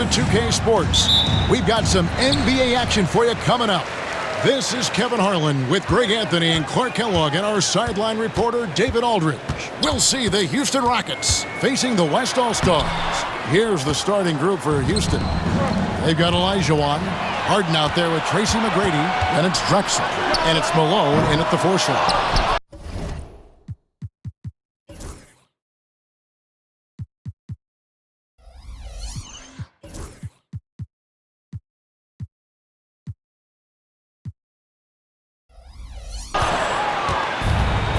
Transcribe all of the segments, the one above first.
to 2K Sports. We've got some NBA action for you coming up. This is Kevin Harlan with Greg Anthony and Clark Kellogg and our sideline reporter David Aldridge. We'll see the Houston Rockets facing the West All-Stars. Here's the starting group for Houston. They've got Olajuwon, Harden out there with Tracy McGrady, and it's Drexler, and it's Malone in at the 4 slot.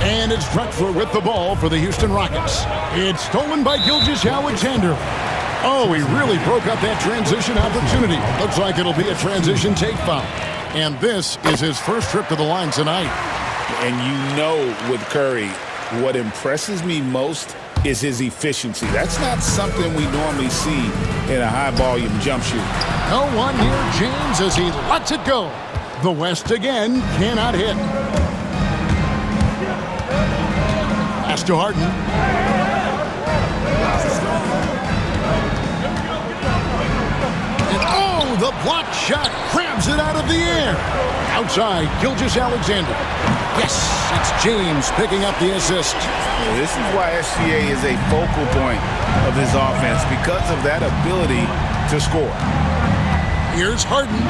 And it's Drexler with the ball for the Houston Rockets. It's stolen by Gilgeous-Alexander. Oh, he really broke up that transition opportunity. Looks like it'll be a transition take foul. And this is his first trip to the line tonight. And you know with Curry, what impresses me most is his efficiency. That's not something we normally see in a high-volume jump shoot. No one near James as he lets it go. The West again cannot hit. Pass to Harden. And oh, the block shot grabs it out of the air. Outside, Gilgeous-Alexander. Yes, it's James picking up the assist. This is why SGA is a focal point of his offense, because of that ability to score. Here's Harden.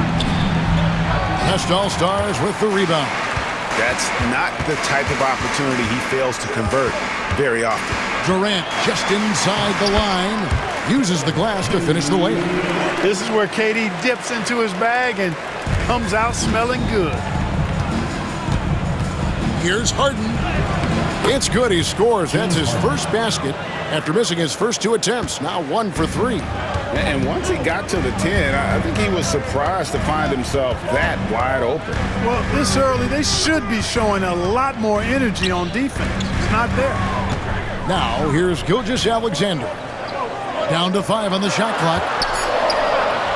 West All-Stars with the rebound. That's not the type of opportunity he fails to convert very often. Durant just inside the line. Uses the glass to finish the layup. This is where KD dips into his bag and comes out smelling good. Here's Harden. It's good. He scores. That's his first basket after missing his first 2 attempts. Now 1 for 3. And once he got to the 10, I think he was surprised to find himself that wide open. Well, this early, they should be showing a lot more energy on defense. It's not there. Now, here's Gilgeous-Alexander. Down to 5 on the shot clock.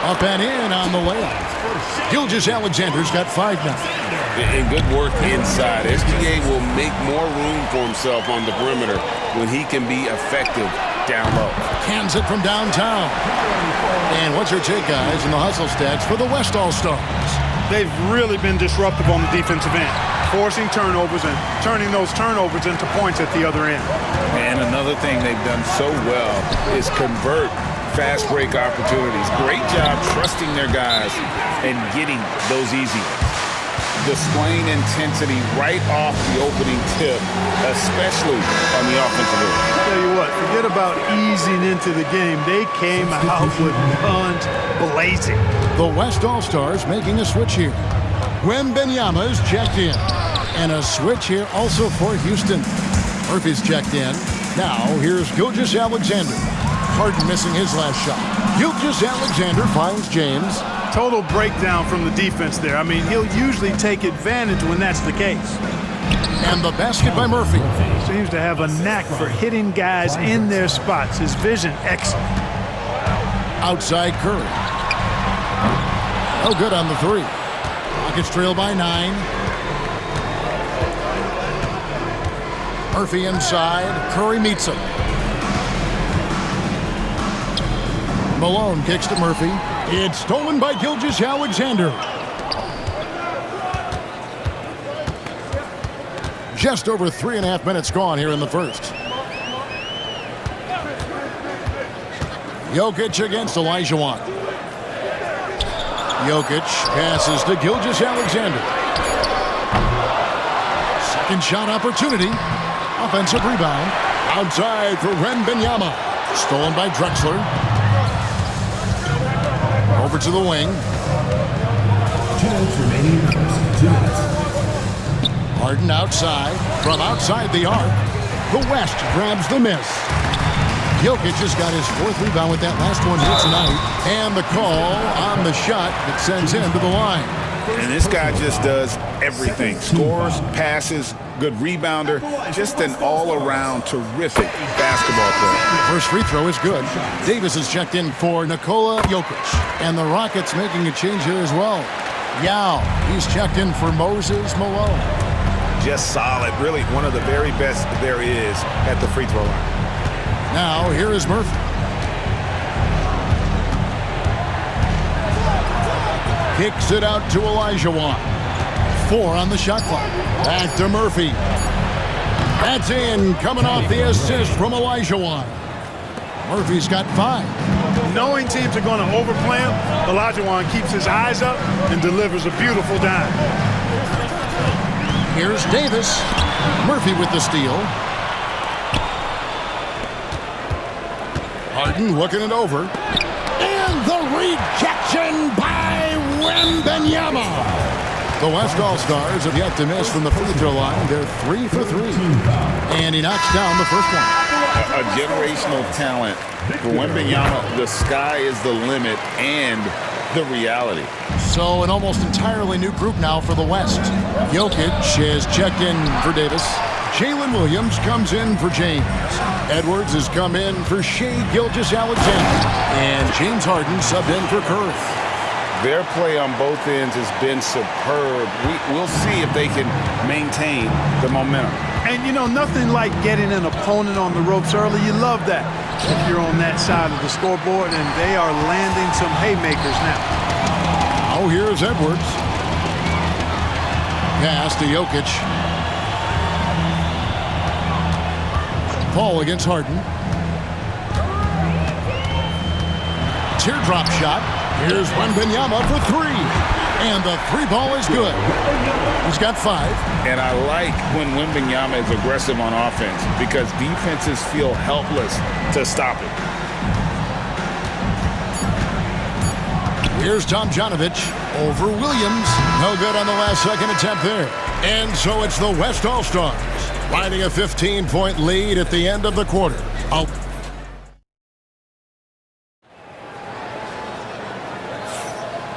Up and in on the layup. Gilgeous-Alexander's got 5 now. And good work inside. SGA will make more room for himself on the perimeter when he can be effective down low. Cans it from downtown. And what's your take, guys, in the hustle stats for the West All-Stars? They've really been disruptive on the defensive end, forcing turnovers and turning those turnovers into points at the other end. And another thing they've done so well is convert fast break opportunities. Great job trusting their guys and getting those easy ones. Displaying intensity right off the opening tip, especially on the offensive end. I'll tell you what, forget about easing into the game. They came out with guns blazing. The West All-Stars making a switch here. Wembanyama is checked in. And a switch here also for Houston. Murphy's checked in. Now here's Gilgeous-Alexander. Harden missing his last shot. Gilgeous-Alexander finds James. Total breakdown from the defense there. I mean, he'll usually take advantage when that's the case. And the basket by Murphy. Seems to have a knack for hitting guys in their spots. His vision, excellent. Outside Curry. No good on the 3. Rockets trail by 9. Murphy inside. Curry meets him. Malone kicks to Murphy. It's stolen by Gilgeous-Alexander. Just over 3.5 minutes gone here in the first. Jokic against Olajuwon. Jokic passes to Gilgeous-Alexander. Second shot opportunity. Offensive rebound. Outside for Wembanyama. Stolen by Drexler. Over to the wing. 2 minutes remaining in the first. 2 minutes. Harden outside. From outside the arc, the West grabs the miss. Jokic has got his 4th rebound with that last one here tonight. And the call on the shot that sends him to the line. And this guy just does everything. Scores, passes, good rebounder. Just an all-around terrific basketball player. First free throw is good. Davis is checked in for Nikola Jokic. And the Rockets making a change here as well. Yao, he's checked in for Moses Malone. Just solid. Really one of the very best there is at the free throw line. Now, here is Murphy. Kicks it out to Olajuwon. 4 on the shot clock. Back to Murphy. That's in, coming off the assist from Olajuwon. Murphy's got 5. Knowing teams are going to overplay him, Olajuwon keeps his eyes up and delivers a beautiful dime. Here's Davis. Murphy with the steal. Harden looking it over. And the rejection by Wembanyama. The West All-Stars have yet to miss from the free throw line. They're 3 for 3. And he knocks down the first one. A generational talent. For Wembanyama, the sky is the limit and the reality. So an almost entirely new group now for the West. Jokic has checked in for Davis. Jalen Williams comes in for James. Edwards has come in for Shai Gilgeous-Alexander. And James Harden subbed in for Curry. Their play on both ends has been superb. We'll see if they can maintain the momentum. And, you know, nothing like getting an opponent on the ropes early. You love that if you're on that side of the scoreboard, and they are landing some haymakers now. Oh, here's Edwards. Pass to Jokic. Paul against Harden. Teardrop shot. Here's Wembanyama for 3. And the 3 ball is good. He's got 5. And I like when Wembanyama is aggressive on offense because defenses feel helpless to stop it. Here's Tomjanovich over Williams. No good on the last second attempt there. And so it's the West All-Stars riding a 15-point lead at the end of the quarter.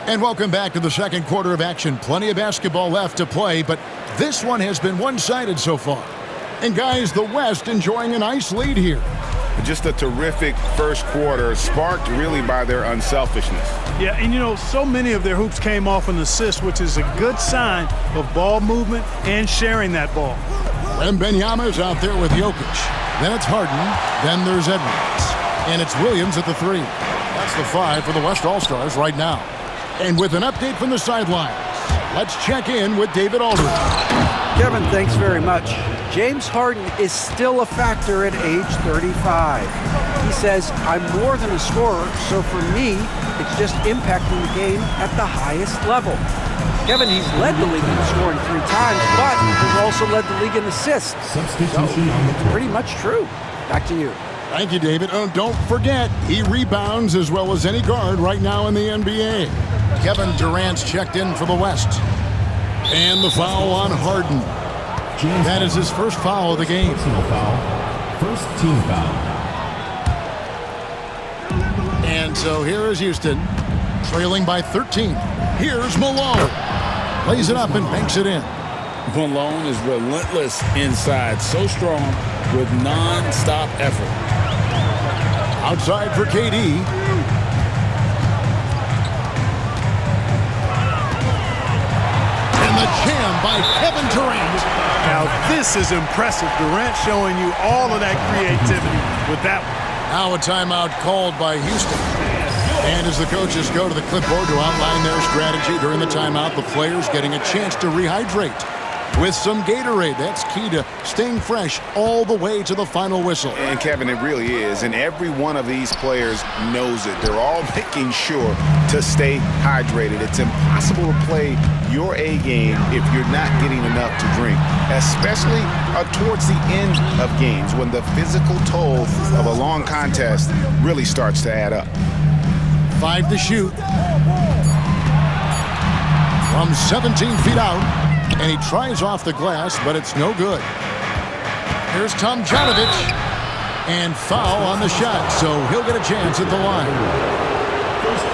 And welcome back to the second quarter of action. Plenty of basketball left to play, but this one has been one-sided so far. And guys, the West enjoying a nice lead here. Just a terrific first quarter, sparked really by their unselfishness. Yeah, and you know, so many of their hoops came off an assist, which is a good sign of ball movement and sharing that ball. Wembanyama's out there with Jokic. Then it's Harden. Then there's Edwards. And it's Williams at the 3. That's the 5 for the West All-Stars right now. And with an update from the sidelines, let's check in with David Aldridge. Kevin, thanks very much. James Harden is still a factor at age 35. He says, I'm more than a scorer, so for me, it's just impacting the game at the highest level. Kevin, he's led the league in scoring 3 times, but he's also led the league in assists. So, pretty much true. Back to you. Thank you, David. Oh, don't forget, he rebounds as well as any guard right now in the NBA. Kevin Durant's checked in for the West. And the foul on Harden. That is his first foul of the game. Personal foul. First team foul. And so here is Houston, trailing by 13. Here's Malone. Lays it up and banks it in. Malone is relentless inside, so strong with non-stop effort. Outside for KD. And the jam by Kevin Durant. Now, this is impressive. Durant showing you all of that creativity with that one. Now a timeout called by Houston. And as the coaches go to the clipboard to outline their strategy during the timeout, the players getting a chance to rehydrate with some Gatorade. That's key to staying fresh all the way to the final whistle. And Kevin, it really is. And every one of these players knows it. They're all making sure to stay hydrated. It's impossible to play your A game if you're not getting enough to drink, especially towards the end of games when the physical toll of a long contest really starts to add up. 5 to shoot. From 17 feet out. And he tries off the glass, but it's no good. Here's Tomjanovich. And foul on the shot, so he'll get a chance at the line.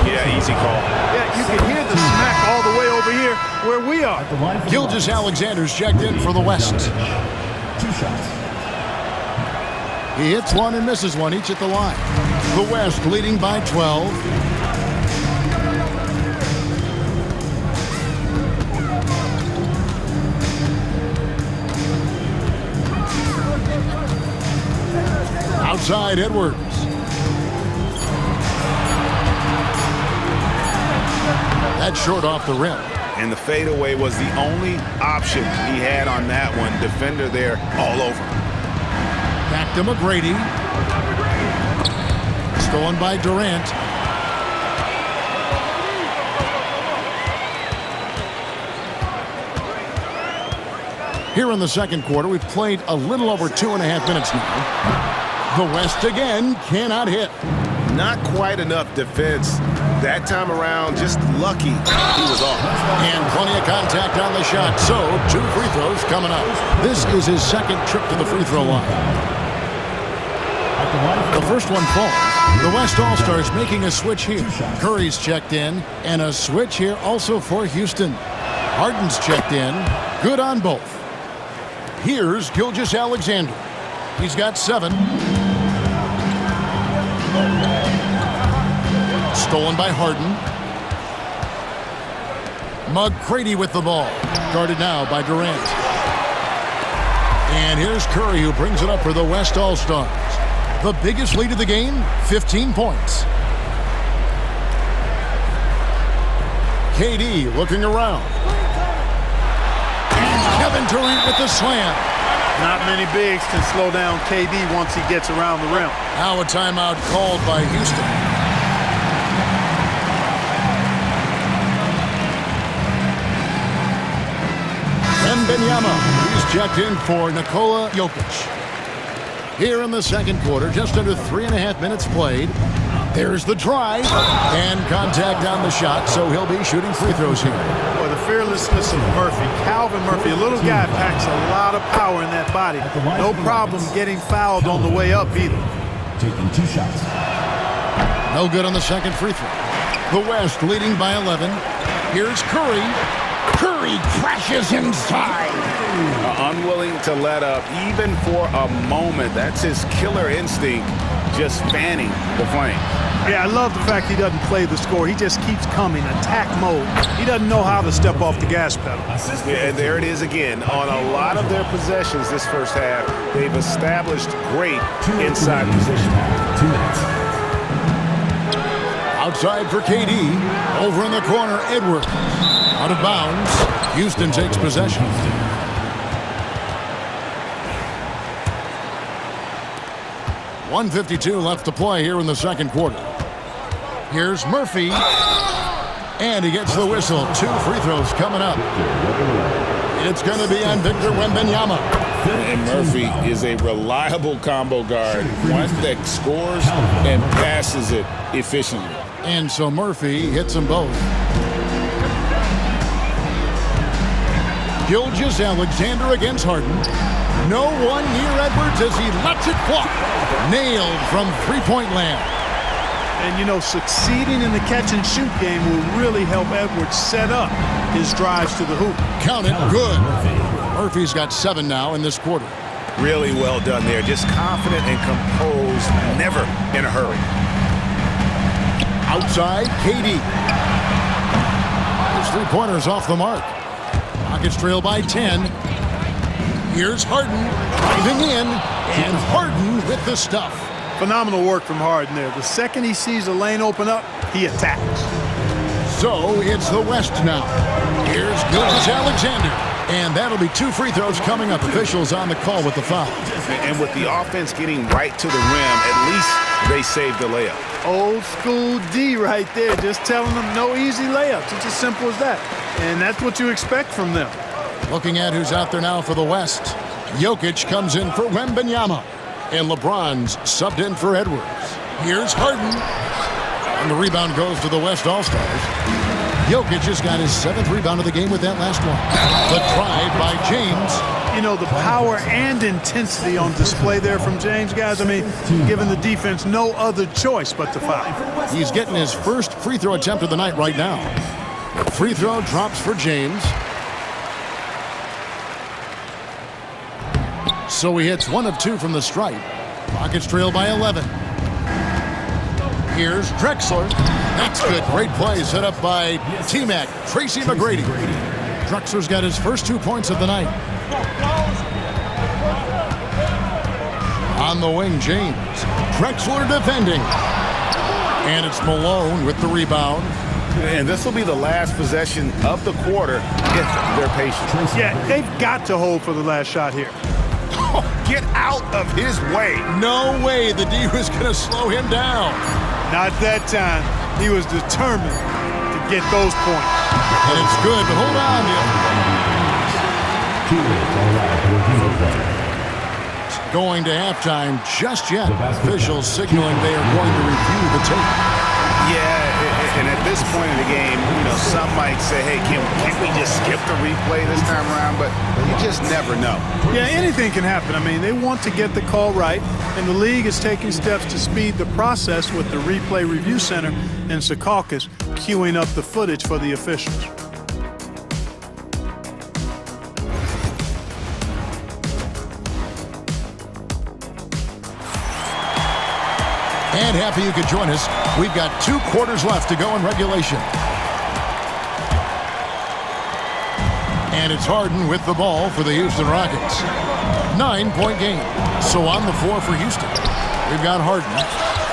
Yeah, easy call. Yeah, you can hear the smack all the way over here where we are. Gilgeous-Alexander's checked in for the West. 2 shots. He hits one and misses one, each at the line. The West leading by 12. Outside, Edwards. That's short off the rim. And the fadeaway was the only option he had on that one. Defender there all over. Back to McGrady. Stolen by Durant. Here in the second quarter, we've played a little over 2.5 minutes now. The West again cannot hit. Not quite enough defense that time around. Just lucky he was off. And plenty of contact on the shot. So 2 free throws coming up. This is his second trip to the free throw line. The first one falls. The West All-Stars making a switch here. Curry's checked in, and a switch here also for Houston. Harden's checked in. Good on both. Here's Gilgeous-Alexander. He's got 7. Stolen by Harden. McGrady with the ball. Guarded now by Durant. And here's Curry, who brings it up for the West All-Stars. The biggest lead of the game, 15 points. KD looking around. And Kevin Durant with the slam. Not many bigs can slow down KD once he gets around the rim. Now a timeout called by Houston. Wembanyama, he's checked in for Nikola Jokic. Here in the second quarter, just under 3.5 minutes played. There's the drive and contact on the shot, so he'll be shooting free throws here. Boy, the fearlessness of Murphy. Calvin Murphy, a little guy, packs a lot of power in that body. No problem getting fouled on the way up either. Taking 2 shots. No good on the second free throw. The West leading by 11. Here's Curry. Curry crashes inside. Unwilling to let up even for a moment. That's his killer instinct, just fanning the flame. Yeah, I love the fact he doesn't play the score. He just keeps coming, attack mode. He doesn't know how to step off the gas pedal. Yeah, and there it is again. On a lot of their possessions this first half, they've established great inside position. 2 minutes. Outside for KD. Over in the corner, Edwards. Out of bounds. Houston takes possession. .152 left to play here in the second quarter. Here's Murphy. And he gets the whistle. 2 free throws coming up. It's going to be on Victor Wembanyama. And Murphy is a reliable combo guard. One that scores and passes it efficiently. And so Murphy hits them both. Gilgeous-Alexander against Harden. No one near Edwards as he lets it fly. Nailed from three-point land. And, you know, succeeding in the catch-and-shoot game will really help Edwards set up his drives to the hoop. Count it, good. Murphy's got 7 now in this quarter. Really well done there. Just confident and composed, never in a hurry. Outside, KD. His three-pointer's off the mark. Rockets trail by 10. Here's Harden driving in, and Harden with the stuff. Phenomenal work from Harden there. The second he sees a lane open up, he attacks. So it's the West now. Here's Gilgeous-Alexander. And that'll be 2 free throws coming up. Officials on the call with the foul. And with the offense getting right to the rim, at least they saved the layup. Old school D right there, just telling them no easy layups. It's as simple as that. And that's what you expect from them. Looking at who's out there now for the West. Jokic comes in for Wembanyama. And LeBron's subbed in for Edwards. Here's Harden. And the rebound goes to the West All-Stars. Jokic has got his 7th rebound of the game with that last one. The drive by James. You know, the power and intensity on display there from James, guys. I mean, giving the defense no other choice but to foul. He's getting his first free throw attempt of the night right now. Free throw drops for James. So he hits 1 of 2 from the stripe. Rockets trail by 11. Here's Drexler. That's good. Great play set up by T-Mac, Tracy McGrady. Drexler's got his first 2 points of the night. On the wing, James. Drexler defending. And it's Malone with the rebound. And this will be the last possession of the quarter if they're patient. Yeah, they've got to hold for the last shot here. Get out of his way. No way the D was going to slow him down. Not that time. He was determined to get those points. And it's good, but hold on. Going to halftime just yet. Officials signaling they are going to review the tape. Yeah, and at this point in the game, some might say, hey, can't we just skip the replay this time around? But you just never know. Yeah, anything can happen. I mean, they want to get the call right, and the league is taking steps to speed the process with the Replay Review Center in Secaucus queuing up the footage for the officials. And happy you could join us. We've got 2 quarters left to go in regulation. And it's Harden with the ball for the Houston Rockets. 9-point game. So on the floor for Houston, we've got Harden.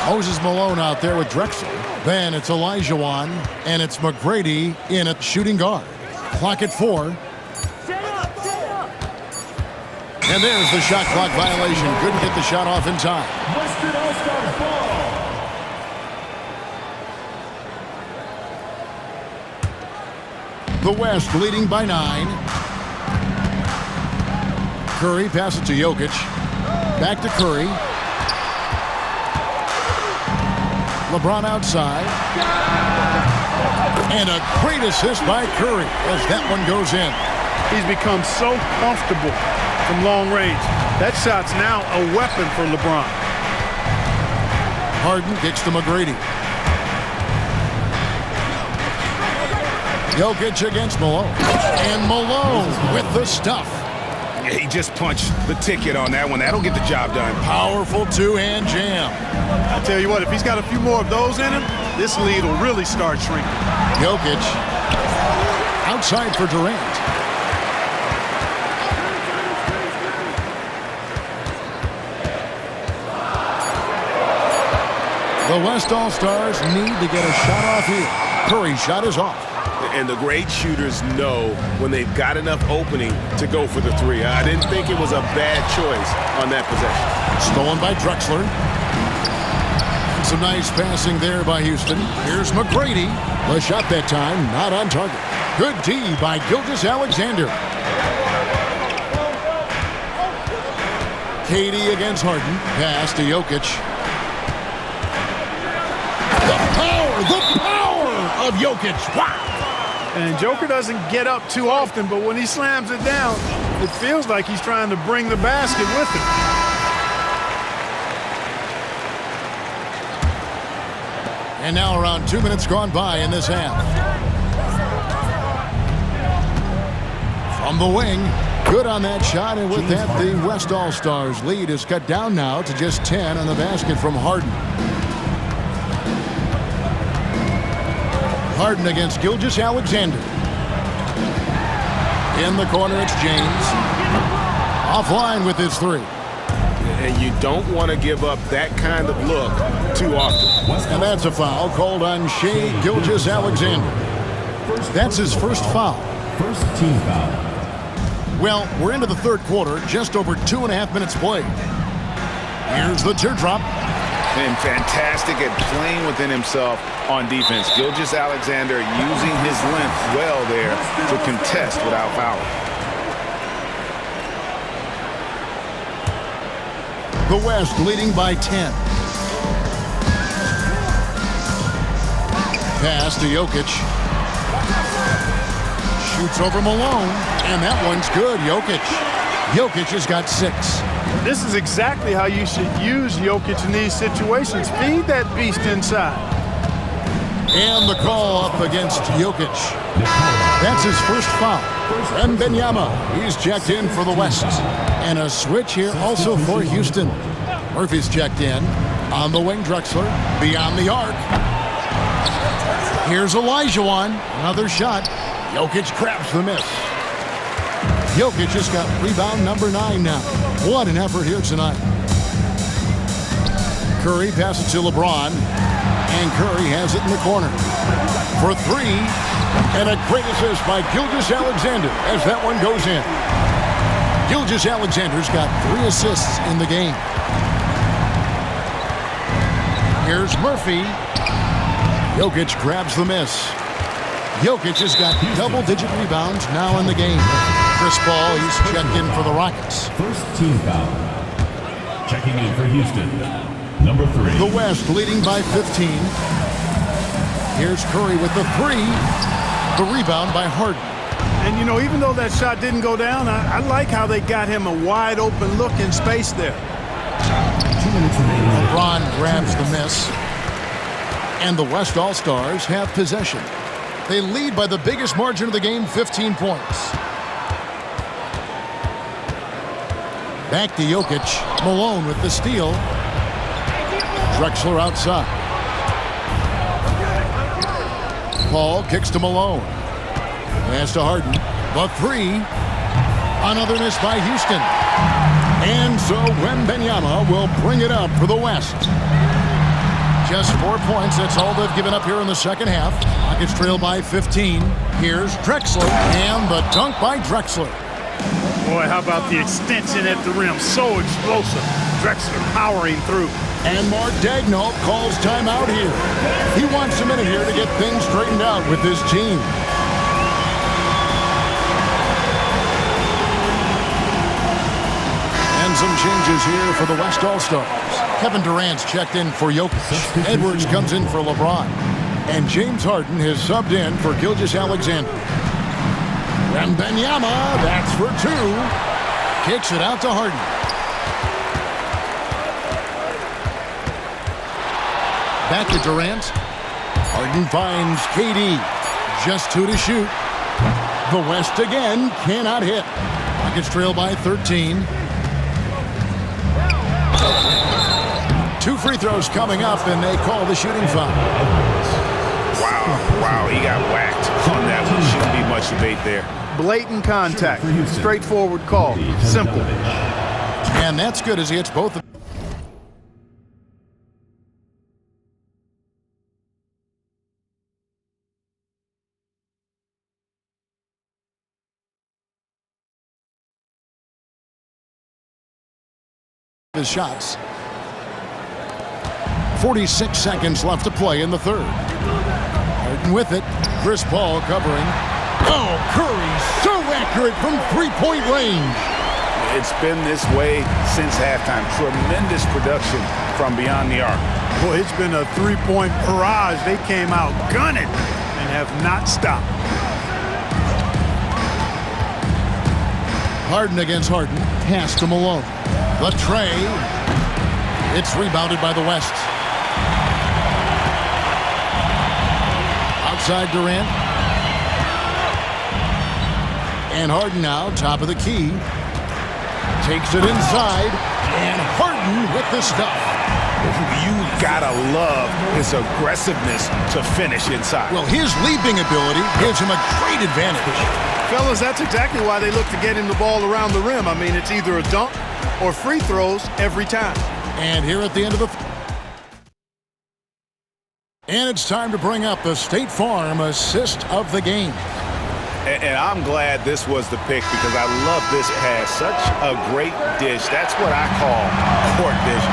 Moses Malone out there with Drexler. Then it's Olajuwon, and it's McGrady in at shooting guard. Clock at 4. And there's the shot clock violation. Couldn't get the shot off in time. Western All-Stars ball. The West leading by 9. Curry passes it to Jokic. Back to Curry. LeBron outside. And a great assist by Curry as that one goes in. He's become so comfortable from long range. That shot's now a weapon for LeBron. Harden kicks to McGrady. Jokic against Malone. And Malone with the stuff. Yeah, he just punched the ticket on that one. That'll get the job done. Powerful two-hand jam. I tell you what, if he's got a few more of those in him, this lead will really start shrinking. Jokic outside for Durant. The West All-Stars need to get a shot off here. Curry's shot is off. And the great shooters know when they've got enough opening to go for the 3. I didn't think it was a bad choice on that possession. Stolen by Drexler. Some nice passing there by Houston. Here's McGrady. The shot that time, not on target. Good D by Gilgeous-Alexander. KD against Harden. Pass to Jokic. The power of Jokic. Wow. And Joker doesn't get up too often, but when he slams it down, it feels like he's trying to bring the basket with him. And now around 2 minutes gone by in this half. From the wing, good on that shot, and with that, the West All-Stars lead is cut down now to just 10 on the basket from Harden. Harden against Gilgeous-Alexander. In the corner, it's James. Offline with his 3. And you don't want to give up that kind of look too often. And that's a foul called on Shai Gilgeous-Alexander. That's his first foul. First team foul. Well, we're into the third quarter, just over 2.5 minutes played. Here's the teardrop. And fantastic at playing within himself on defense. Gilgeous-Alexander using his length well there to contest without fouling. The West leading by 10. Pass to Jokic. Shoots over Malone, and that one's good. Jokic has got 6. This is exactly how you should use Jokic in these situations. Feed that beast inside. And the call up against Jokic. That's his first foul. And Benyama, he's checked in for the West. And a switch here also for Houston. Murphy's checked in. On the wing, Drexler. Beyond the arc. Here's Olajuwon. Another shot. Jokic grabs the miss. Jokic just got rebound number 9 now. What an effort here tonight. Curry passes to LeBron. And Curry has it in the corner. For three. And a great assist by Gilgeous-Alexander as that one goes in. Gilgeous-Alexander's got 3 assists in the game. Here's Murphy. Jokic grabs the miss. Jokic has got double-digit rebounds now in the game. Chris Paul, he's checked in for the Rockets. First team foul. Checking in for Houston, number 3. The West leading by 15. Here's Curry with the 3. The rebound by Harden. And, you know, even though that shot didn't go down, I like how they got him a wide-open look in space there. 2 minutes remaining. LeBron grabs the miss. And the West All-Stars have possession. They lead by the biggest margin of the game, 15 points. Back to Jokic. Malone with the steal. Drexler outside. Paul kicks to Malone. Pass to Harden. The 3. Another miss by Houston. And so Wembanyama will bring it up for the West. Just 4 points. That's all they've given up here in the second half. Rockets trail by 15. Here's Drexler. And the dunk by Drexler. Boy, how about the extension at the rim? So explosive. Drexler powering through. And Mark Daigneault calls timeout here. He wants a minute here to get things straightened out with his team. And some changes here for the West All-Stars. Kevin Durant's checked in for Jokic. Edwards comes in for LeBron. And James Harden has subbed in for Gilgeous-Alexander. Wembanyama, that's for 2. Kicks it out to Harden. Back to Durant. Harden finds KD. Just 2 to shoot. The West again cannot hit. Rockets trail by 13. 2 free throws coming up, and they call the shooting foul. Wow, he got whacked on that one. Shouldn't be much debate there. Blatant contact. Straightforward call. Simple. And that's good as he hits both. His shots. 46 seconds left to play in the third. Harden with it. Chris Paul covering. Oh, Curry so accurate from three-point range. It's been this way since halftime. Tremendous production from beyond the arc. Boy, it's been a three-point barrage. They came out gunning and have not stopped. Harden against Harden. Pass to Malone. The tray. It's rebounded by the West. Outside Durant. And Harden now, top of the key. Takes it inside. And Harden with the stuff. You gotta love his aggressiveness to finish inside. Well, his leaping ability gives him a great advantage. Fellas, that's exactly why they look to get him the ball around the rim. I mean, it's either a dunk or free throws every time. And here at the end of the... And it's time to bring up the State Farm assist of the game. And I'm glad this was the pick because I love this pass. Such a great dish. That's what I call court vision.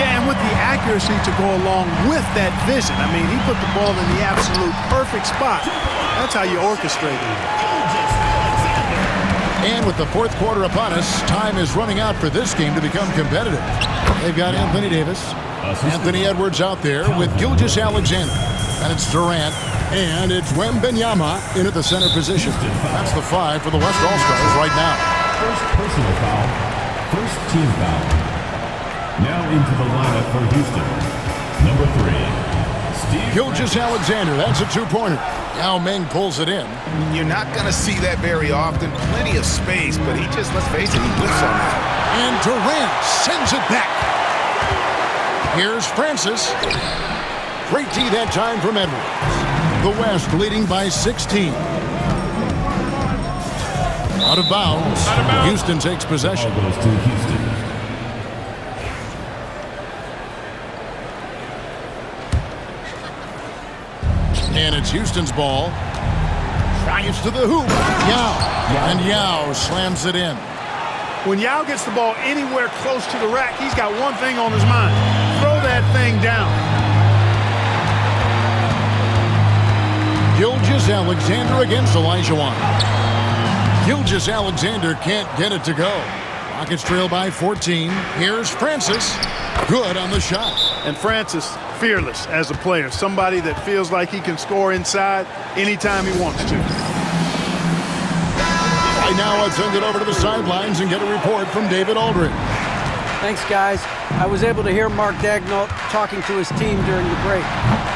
Yeah, and with the accuracy to go along with that vision. I mean, he put the ball in the absolute perfect spot. That's how you orchestrate it. And with the fourth quarter upon us, time is running out for this game to become competitive. They've got Anthony Davis, Anthony Edwards out there with Gilgeous-Alexander. And it's Durant, and it's Wembanyama in at the center position. That's the 5 for the West All-Stars right now. First personal foul. First team foul. Now into the lineup for Houston. Number 3. Steve Gilgeous-Alexander, that's a 2-pointer. Yao Ming pulls it in. You're not going to see that very often. Plenty of space, but he just, let's face it, he whiffs on that. And Durant sends it back. Here's Francis. Great D that time from Edwards. The West leading by 16. Out of bounds. Houston takes possession. Ball goes to Houston. And it's Houston's ball. Drives to the hoop. Yao. And Yao slams it in. When Yao gets the ball anywhere close to the rack, he's got one thing on his mind. Throw that thing down. Gilgeous-Alexander against Olajuwon. Gilgeous-Alexander can't get it to go. Rockets trail by 14. Here's Francis. Good on the shot. And Francis, fearless as a player. Somebody that feels like he can score inside anytime he wants to. Right now, let's send it over to the sidelines and get a report from David Aldridge. Thanks, guys. I was able to hear Mark Daigneault talking to his team during the break.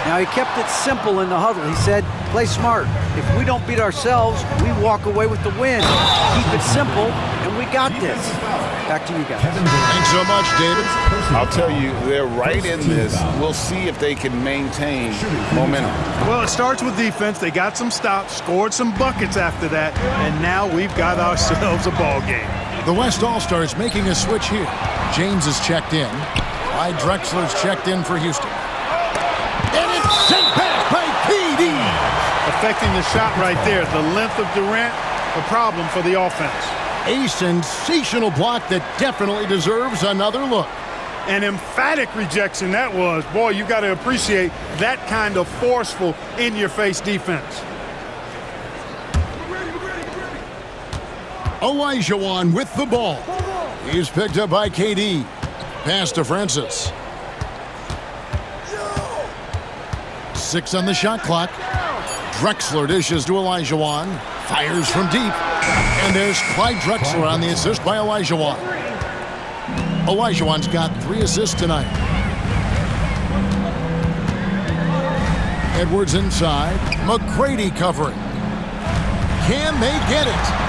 Now, he kept it simple in the huddle. He said, play smart. If we don't beat ourselves, we walk away with the win. Keep it simple, and we got this. Back to you guys. Thanks so much, David. I'll tell you, they're right in this. We'll see if they can maintain momentum. Well, it starts with defense. They got some stops, scored some buckets after that, and now we've got ourselves a ball game. The West All-Stars making a switch here. James is checked in. Clyde Drexler's checked in for Houston. And it's sent back by KD. Affecting the shot right there. The length of Durant, a problem for the offense. A sensational block that definitely deserves another look. An emphatic rejection that was. Boy, you got to appreciate that kind of forceful, in-your-face defense. Olajuwon with the ball. He's picked up by KD. Pass to Francis. 6 on the shot clock. Drexler dishes to Olajuwon. Fires from deep. And there's Clyde Drexler on the assist by Olajuwon. Olajuwon's got 3 assists tonight. Edwards inside. McGrady covering. Can they get it?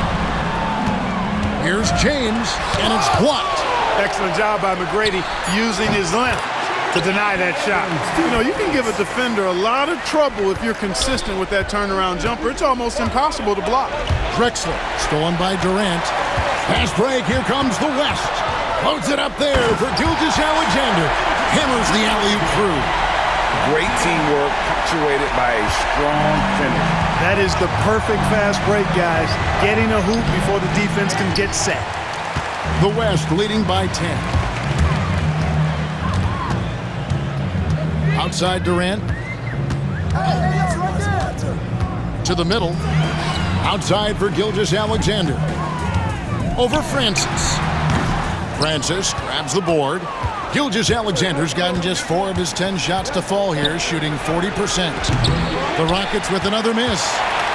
Here's James, and it's blocked. Excellent job by McGrady using his length to deny that shot. You know, you can give a defender a lot of trouble if you're consistent with that turnaround jumper. It's almost impossible to block. Drexler, stolen by Durant. Pass break, here comes the West. Loads it up there for Gilgeous-Alexander. Hammers the alley-oop through. Great teamwork, punctuated by a strong finish. That is the perfect fast break, guys. Getting a hoop before the defense can get set. The West leading by 10. Outside Durant. To the middle. Outside for Gilgeous-Alexander. Over Francis. Francis grabs the board. Gilgeous-Alexander's gotten just 4 of his 10 shots to fall here, shooting 40%. The Rockets with another miss.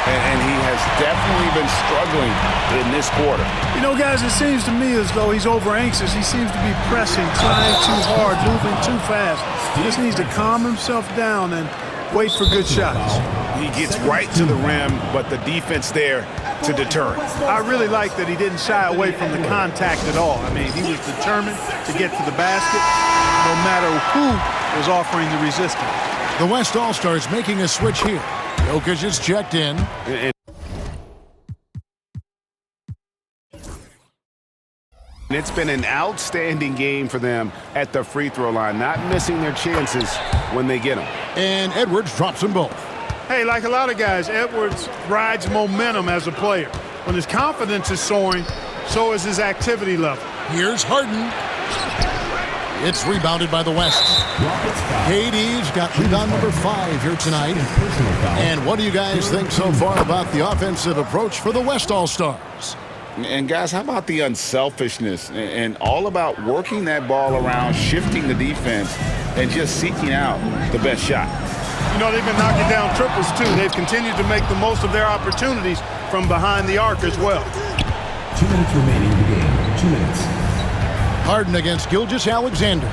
And he has definitely been struggling in this quarter. You know, guys, it seems to me as though he's over-anxious. He seems to be pressing, trying too hard, moving too fast. He just needs to calm himself down and wait for good shots. He gets right to the rim, but the defense there to deter it. I really like that he didn't shy away from the contact at all. I mean, he was determined to get to the basket no matter who was offering the resistance. The West All-Stars making a switch here. Jokic is checked in. And it's been an outstanding game for them at the free throw line, not missing their chances when they get them. And Edwards drops them both. Hey, like a lot of guys, Edwards rides momentum as a player. When his confidence is soaring, so is his activity level. Here's Harden. It's rebounded by the West. KD's got rebound number 5 here tonight. And what do you guys think so far about the offensive approach for the West All-Stars? And guys, how about the unselfishness and all about working that ball around, shifting the defense, and just seeking out the best shot? You know, they've been knocking down triples, too. They've continued to make the most of their opportunities from behind the arc as well. 2 minutes remaining in the game. 2 minutes. Harden against Gilgeous-Alexander.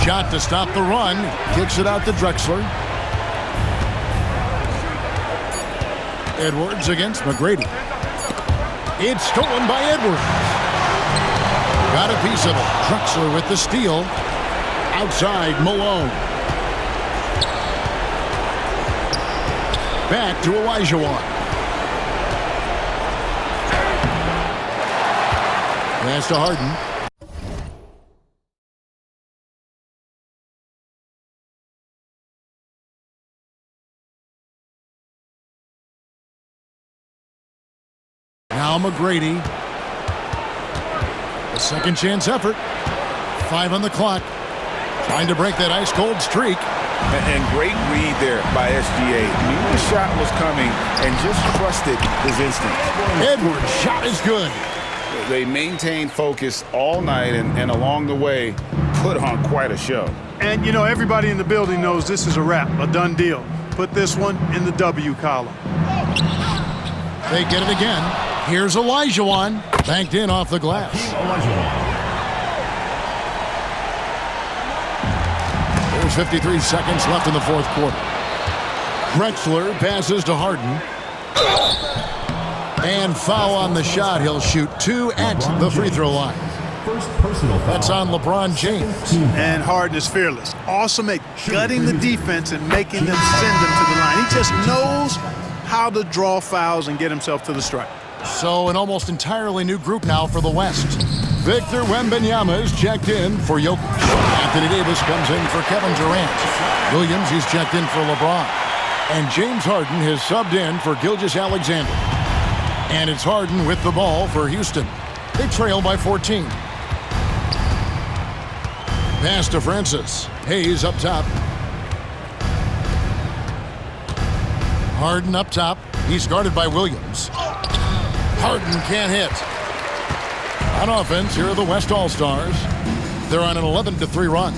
Shot to stop the run. Kicks it out to Drexler. Edwards against McGrady. It's stolen by Edwards. Got a piece of it. Drexler with the steal. Outside, Malone. Back to Olajuwon. Pass to Harden. Now McGrady. A second chance effort. 5 on the clock. Trying to break that ice-cold streak. And great read there by SGA. Knew the shot was coming and just trusted his instincts. Edwards' shot is good. They maintained focus all night and along the way put on quite a show. And, you know, everybody in the building knows this is a wrap, a done deal. Put this one in the W column. They get it again. Here's Olajuwon. Banked in off the glass. There's 53 seconds left in the fourth quarter. Drexler passes to Harden. And foul on the shot. He'll shoot 2 at the free throw line. First personal foul. That's on LeBron James. And Harden is fearless. Awesome at gutting the defense and making them send them to the line. He just knows how to draw fouls and get himself to the stripe. So an almost entirely new group now for the West. Victor Wembanyama is checked in for Jokic. Anthony Davis comes in for Kevin Durant. Williams, he's checked in for LeBron. And James Harden has subbed in for Gilgeous-Alexander. And it's Harden with the ball for Houston. They trail by 14. Pass to Francis. Hayes up top. Harden up top. He's guarded by Williams. Harden can't hit. On offense, here are the West All-Stars. They're on an 11-3 run.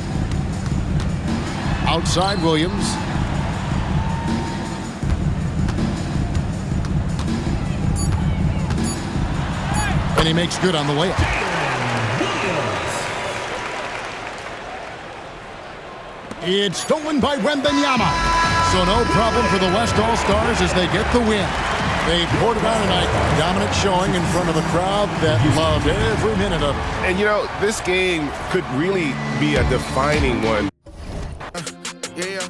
Outside Williams. And he makes good on the layup. It's stolen by Wembanyama. So no problem for the West All-Stars as they get the win. They poured it on tonight. Dominant showing in front of a crowd that loved every minute of it. And, you know, this game could really be a defining one. Yeah.